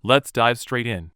let's dive straight in.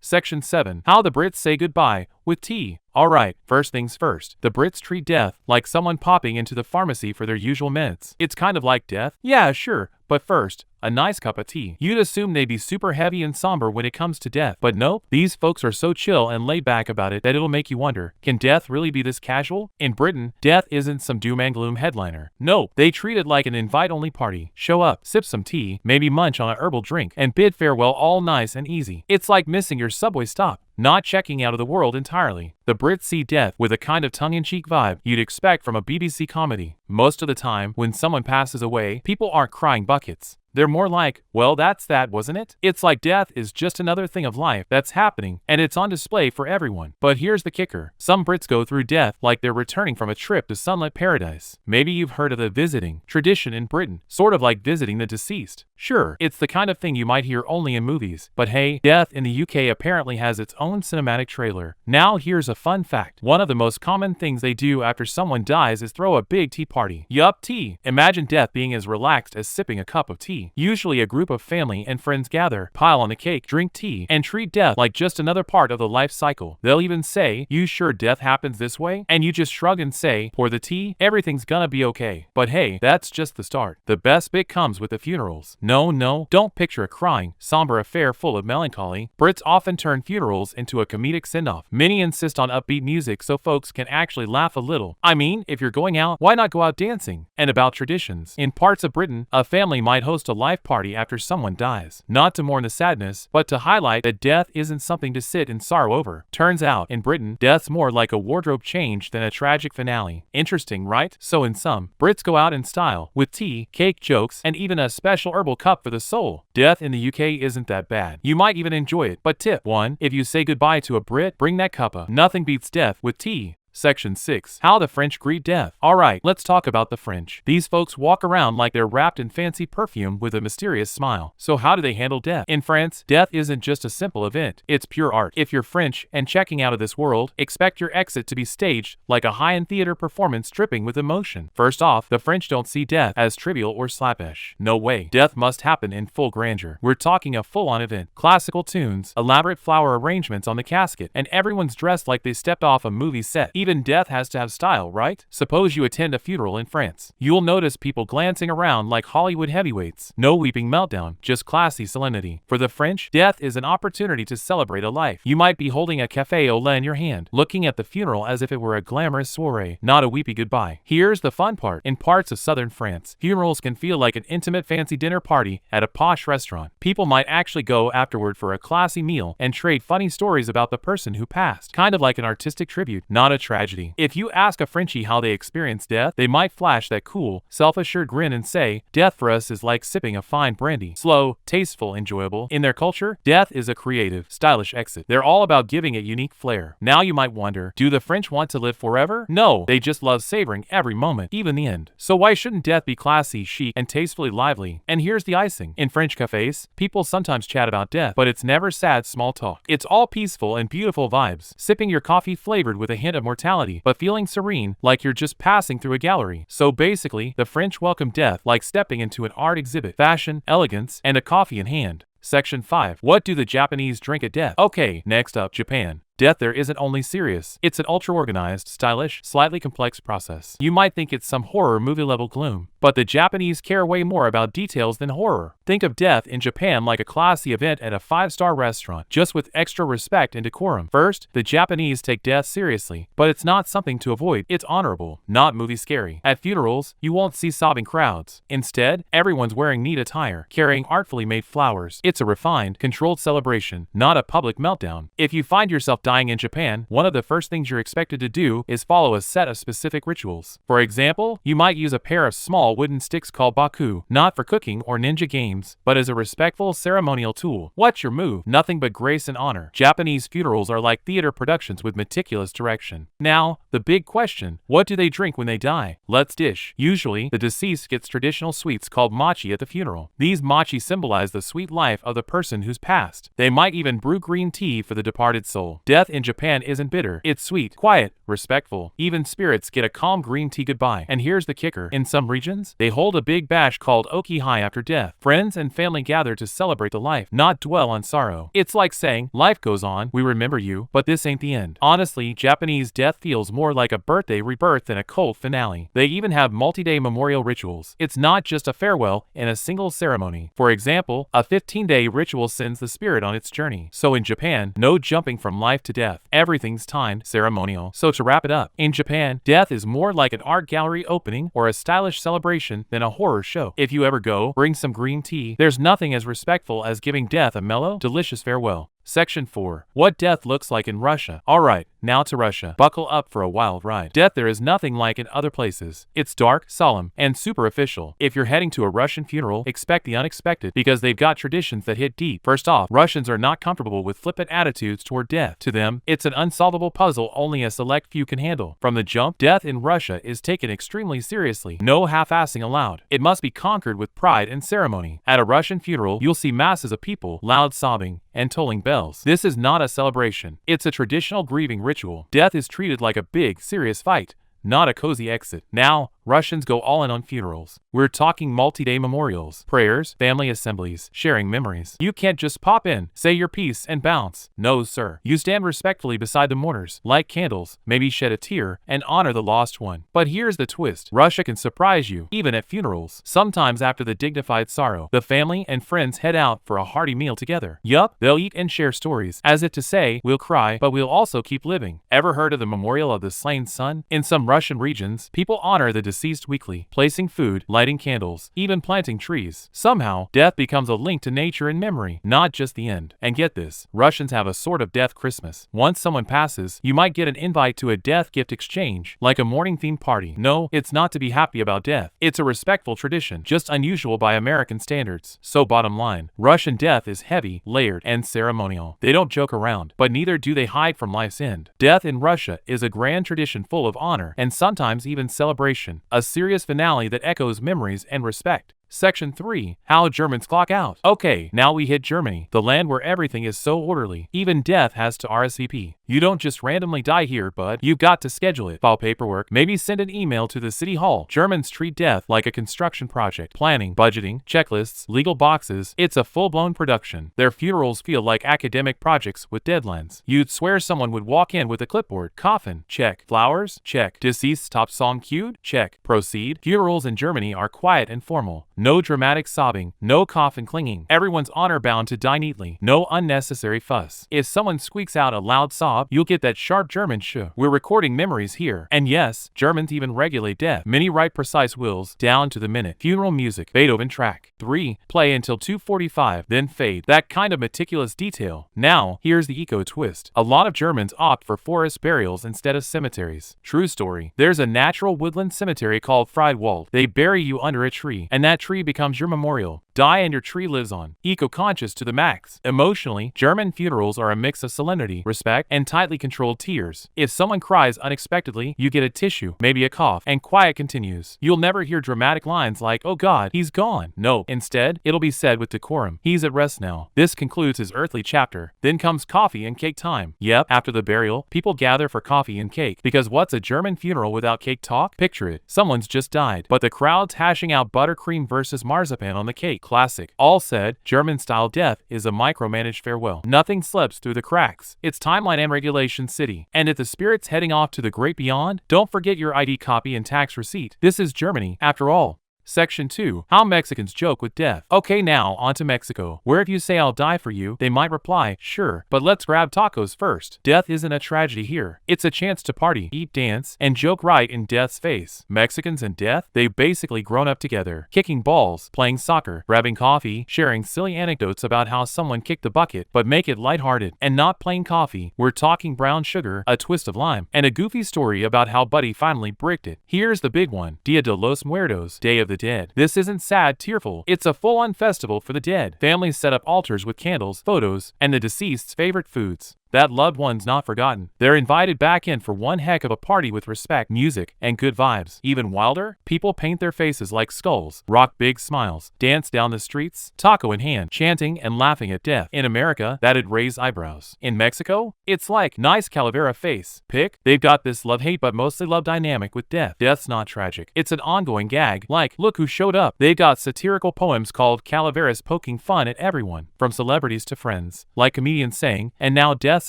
Section 7. How the Brits say goodbye with tea. Alright, first things first. The Brits treat death like someone popping into the pharmacy for their usual meds. It's kind of like death. Yeah, sure. But first, a nice cup of tea. You'd assume they'd be super heavy and somber when it comes to death. But nope, these folks are so chill and laid back about it that it'll make you wonder, can death really be this casual? In Britain, death isn't some doom and gloom headliner. No, they treat it like an invite-only party. Show up, sip some tea, maybe munch on a herbal drink, and bid farewell all nice and easy. It's like missing your subway stop, not checking out of the world entirely. The Brits see death with a kind of tongue-in-cheek vibe you'd expect from a BBC comedy. Most of the time, when someone passes away, people aren't crying buckets. They're more like, well, that's that, wasn't it? It's like death is just another thing of life that's happening, and it's on display for everyone. But here's the kicker. Some Brits go through death like they're returning from a trip to sunlit paradise. Maybe you've heard of the visiting tradition in Britain, sort of like visiting the deceased. Sure, it's the kind of thing you might hear only in movies. But hey, death in the UK apparently has its own cinematic trailer. Now here's a fun fact. One of the most common things they do after someone dies is throw a big tea party. Yup, tea. Imagine death being as relaxed as sipping a cup of tea. Usually a group of family and friends gather, pile on the cake, drink tea, and treat death like just another part of the life cycle. They'll even say, "You sure death happens this way?" And you just shrug and say, "Pour the tea, everything's gonna be okay." But hey, that's just the start. The best bit comes with the funerals. No, don't picture a crying, somber affair full of melancholy. Brits often turn funerals into a comedic send-off. Many insist on upbeat music so folks can actually laugh a little. I mean, if you're going out, why not go out dancing? And about traditions. In parts of Britain, a family might host a life party after someone dies. Not to mourn the sadness, but to highlight that death isn't something to sit in sorrow over. Turns out, in Britain, death's more like a wardrobe change than a tragic finale. Interesting, right? So in sum, Brits go out in style, with tea, cake, jokes, and even a special herbal cup for the soul. Death in the UK isn't that bad. You might even enjoy it. But tip 1, if you say goodbye to a Brit, bring that cuppa. Nothing beats death with tea. Section 6. How the French greet death. Alright, let's talk about the French. These folks walk around like they're wrapped in fancy perfume with a mysterious smile. So how do they handle death? In France, death isn't just a simple event. It's pure art. If you're French and checking out of this world, expect your exit to be staged like a high-end theater performance dripping with emotion. First off, the French don't see death as trivial or slappish. No way. Death must happen in full grandeur. We're talking a full-on event. Classical tunes, elaborate flower arrangements on the casket, and everyone's dressed like they stepped off a movie set. Even death has to have style, right? Suppose you attend a funeral in France. You'll notice people glancing around like Hollywood heavyweights. No weeping meltdown, just classy solemnity. For the French, death is an opportunity to celebrate a life. You might be holding a café au lait in your hand, looking at the funeral as if it were a glamorous soiree, not a weepy goodbye. Here's the fun part. In parts of southern France, funerals can feel like an intimate fancy dinner party at a posh restaurant. People might actually go afterward for a classy meal and trade funny stories about the person who passed. Kind of like an artistic tribute, not a tragedy. If you ask a Frenchie how they experience death, they might flash that cool, self-assured grin and say, "Death for us is like sipping a fine brandy. Slow, tasteful, enjoyable." In their culture, death is a creative, stylish exit. They're all about giving it unique flair. Now you might wonder, do the French want to live forever? No, they just love savoring every moment, even the end. So why shouldn't death be classy, chic, and tastefully lively? And here's the icing. In French cafes, people sometimes chat about death, but it's never sad small talk. It's all peaceful and beautiful vibes. Sipping your coffee flavored with a hint of mortality, but feeling serene, like you're just passing through a gallery. So basically, the French welcome death like stepping into an art exhibit. Fashion, elegance, and a coffee in hand. Section 5. What do the Japanese drink at death? Okay, next up, Japan. Death there isn't only serious. It's an ultra-organized, stylish, slightly complex process. You might think it's some horror movie-level gloom, but the Japanese care way more about details than horror. Think of death in Japan like a classy event at a 5-star restaurant, just with extra respect and decorum. First, the Japanese take death seriously, but it's not something to avoid. It's honorable, not movie scary. At funerals, you won't see sobbing crowds. Instead, everyone's wearing neat attire, carrying artfully made flowers. It's a refined, controlled celebration, not a public meltdown. If you find yourself dying in Japan, one of the first things you're expected to do is follow a set of specific rituals. For example, you might use a pair of small wooden sticks called baku, not for cooking or ninja games, but as a respectful ceremonial tool. What's your move? Nothing but grace and honor. Japanese funerals are like theater productions with meticulous direction. Now, the big question, what do they drink when they die? Let's dish. Usually, the deceased gets traditional sweets called mochi at the funeral. These mochi symbolize the sweet life of the person who's passed. They might even brew green tea for the departed soul. Death in Japan isn't bitter. It's sweet, quiet, respectful. Even spirits get a calm green tea goodbye. And here's the kicker. In some regions, they hold a big bash called Okihai after death. Friends and family gather to celebrate the life, not dwell on sorrow. It's like saying, life goes on, we remember you, but this ain't the end. Honestly, Japanese death feels more like a birthday rebirth than a cold finale. They even have multi-day memorial rituals. It's not just a farewell in a single ceremony. For example, a 15-day ritual sends the spirit on its journey. So in Japan, no jumping from life to death. Everything's timed, ceremonial. So to wrap it up, in Japan, death is more like an art gallery opening or a stylish celebration than a horror show. If you ever go, bring some green tea. There's nothing as respectful as giving death a mellow, delicious farewell. Section 4. What death looks like in Russia. Alright, now to Russia. Buckle up for a wild ride. Death there is nothing like in other places. It's dark, solemn, and super official. If you're heading to a Russian funeral, expect the unexpected because they've got traditions that hit deep. First off, Russians are not comfortable with flippant attitudes toward death. To them, it's an unsolvable puzzle only a select few can handle. From the jump, death in Russia is taken extremely seriously. No half-assing allowed. It must be conquered with pride and ceremony. At a Russian funeral, you'll see masses of people, loud sobbing, and tolling bells. This is not a celebration. It's a traditional grieving ritual. Death is treated like a big, serious fight, not a cozy exit. Now, Russians go all in on funerals. We're talking multi-day memorials, prayers, family assemblies, sharing memories. You can't just pop in, say your piece, and bounce. No, sir. You stand respectfully beside the mourners, light candles, maybe shed a tear, and honor the lost one. But here's the twist. Russia can surprise you, even at funerals. Sometimes after the dignified sorrow, the family and friends head out for a hearty meal together. Yup, they'll eat and share stories, as if to say, we'll cry, but we'll also keep living. Ever heard of the Memorial of the Slain Son? In some Russian regions, people honor the deceased weekly, placing food, lighting candles, even planting trees. Somehow, death becomes a link to nature and memory, not just the end. And get this, Russians have a sort of death Christmas. Once someone passes, you might get an invite to a death gift exchange, like a mourning-themed party. No, it's not to be happy about death. It's a respectful tradition, just unusual by American standards. So bottom line, Russian death is heavy, layered, and ceremonial. They don't joke around, but neither do they hide from life's end. Death in Russia is a grand tradition full of honor, and sometimes even celebration. A serious finale that echoes memories and respect. Section 3. How Germans clock out. Okay, now we hit Germany, the land where everything is so orderly. Even death has to RSVP. You don't just randomly die here, but you've got to schedule it, file paperwork, maybe send an email to the city hall. Germans treat death like a construction project. Planning, budgeting, checklists, legal boxes. It's a full-blown production. Their funerals feel like academic projects with deadlines. You'd swear someone would walk in with a clipboard. Coffin, check. Flowers, check. Deceased top song cued, check. Proceed. Funerals in Germany are quiet and formal. No dramatic sobbing, no coffin clinging. Everyone's honor bound to die neatly. No unnecessary fuss. If someone squeaks out a loud sob, you'll get that sharp German shh. We're recording memories here. And yes, Germans even regulate death. Many write precise wills, down to the minute. Funeral music, Beethoven track 3, play until 2:45, then fade. That kind of meticulous detail. Now, here's the eco twist. A lot of Germans opt for forest burials instead of cemeteries. True story. There's a natural woodland cemetery called Friedwald. They bury you under a tree, and that tree becomes your memorial. Die and your tree lives on. Eco-conscious to the max. Emotionally, German funerals are a mix of solemnity, respect, and tightly controlled tears. If someone cries unexpectedly, you get a tissue, maybe a cough, and quiet continues. You'll never hear dramatic lines like, oh God, he's gone. No, instead, it'll be said with decorum. He's at rest now. This concludes his earthly chapter. Then comes coffee and cake time. Yep, after the burial, people gather for coffee and cake. Because what's a German funeral without cake talk? Picture it. Someone's just died, but the crowd's hashing out buttercream versus marzipan on the cake. Classic. All said, German-style death is a micromanaged farewell. Nothing slips through the cracks. It's timeline and regulation city. And if the spirit's heading off to the great beyond, don't forget your ID copy and tax receipt. This is Germany, after all. Section 2. How Mexicans joke with death. Okay, now on to Mexico, where if you say I'll die for you, they might reply, sure, but let's grab tacos first. Death isn't a tragedy here. It's a chance to party, eat, dance, and joke right in death's face. Mexicans and death, they've basically grown up together, kicking balls, playing soccer, grabbing coffee, sharing silly anecdotes about how someone kicked the bucket, but make it lighthearted. And not plain coffee, we're talking brown sugar, a twist of lime, and a goofy story about how Buddy finally bricked it. Here's the big one. Dia de los Muertos, Day of the Dead. This isn't sad, tearful. It's a full-on festival for the dead. Families set up altars with candles, photos, and the deceased's favorite foods. that loved one's not forgotten. They're invited back in for one heck of a party with respect, music, and good vibes. Even wilder, people paint their faces like skulls, rock big smiles, dance down the streets, taco in hand, chanting and laughing at death. In America, that'd raise eyebrows. In Mexico, it's like, nice calavera face. Pick, they've got this love-hate but mostly love dynamic with death. Death's not tragic. It's an ongoing gag, like, look who showed up. They've got satirical poems called calaveras poking fun at everyone, from celebrities to friends. Like comedians saying, and now death's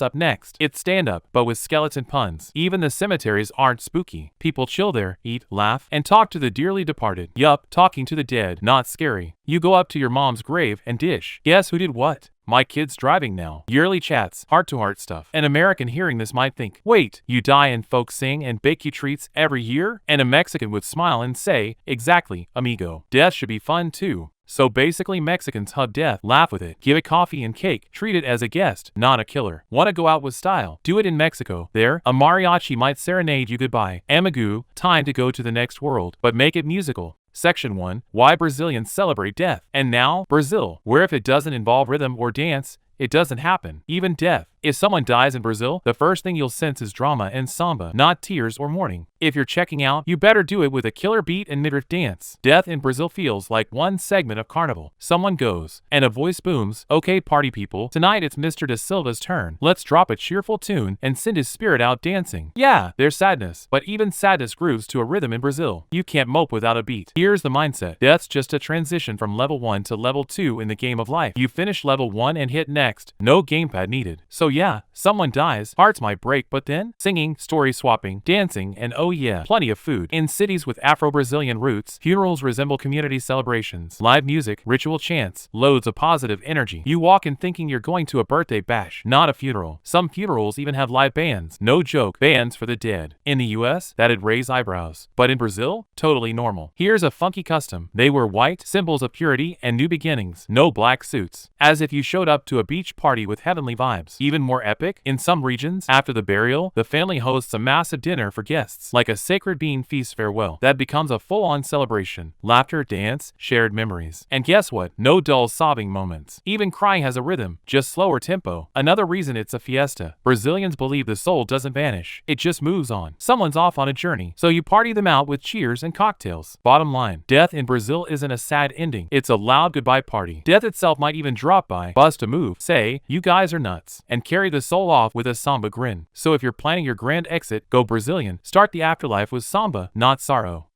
up next. It's stand-up, but with skeleton puns. Even the cemeteries aren't spooky. People chill there, eat, laugh, and talk to the dearly departed. Yup, talking to the dead, not scary. You go up to your mom's grave and dish. Guess who did what? My kid's driving now. Yearly chats, heart-to-heart stuff. An American hearing this might think, wait, you die and folks sing and bake you treats every year? And a Mexican would smile and say, exactly, amigo. Death should be fun too. So basically Mexicans hug death, laugh with it, give it coffee and cake, treat it as a guest, not a killer. Want to go out with style? Do it in Mexico. There, a mariachi might serenade you goodbye. Amigo, time to go to the next world, but make it musical. Section 1. Why Brazilians celebrate death. And now, Brazil, where if it doesn't involve rhythm or dance, it doesn't happen. Even death. If someone dies in Brazil, the first thing you'll sense is drama and samba, not tears or mourning. If you're checking out, you better do it with a killer beat and midriff dance. Death in Brazil feels like one segment of carnival. Someone goes, and a voice booms, okay party people, tonight it's Mr. Da Silva's turn. Let's drop a cheerful tune and send his spirit out dancing. Yeah, there's sadness, but even sadness grooves to a rhythm in Brazil. You can't mope without a beat. Here's the mindset. Death's just a transition from level 1 to level 2 in the game of life. You finish level 1 and hit next. No gamepad needed. So yeah, someone dies, hearts might break, but then singing, story swapping, dancing, and oh yeah, plenty of food. In cities with Afro-Brazilian roots, funerals resemble community celebrations. Live music, ritual chants, loads of positive energy. You walk in thinking you're going to a birthday bash, not a funeral. Some funerals even have live bands. No joke, bands for the dead. In the US, that'd raise eyebrows. But in Brazil, totally normal. Here's a funky custom. They wear white, symbols of purity and new beginnings. No black suits. As if you showed up to a beach party with heavenly vibes. Even more epic, in some regions, after the burial, the family hosts a massive dinner for guests, like a sacred bean feast farewell. That becomes a full-on celebration. Laughter, dance, shared memories. And guess what? No dull sobbing moments. Even crying has a rhythm, just slower tempo. Another reason it's a fiesta. Brazilians believe the soul doesn't vanish. It just moves on. Someone's off on a journey, so you party them out with cheers and cocktails. Bottom line, death in Brazil isn't a sad ending. It's a loud goodbye party. Death itself might even drop by, bust a move, say, you guys are nuts, and carry the soul off with a samba grin. So if you're planning your grand exit, go Brazilian. Start the afterlife with samba, not sorrow.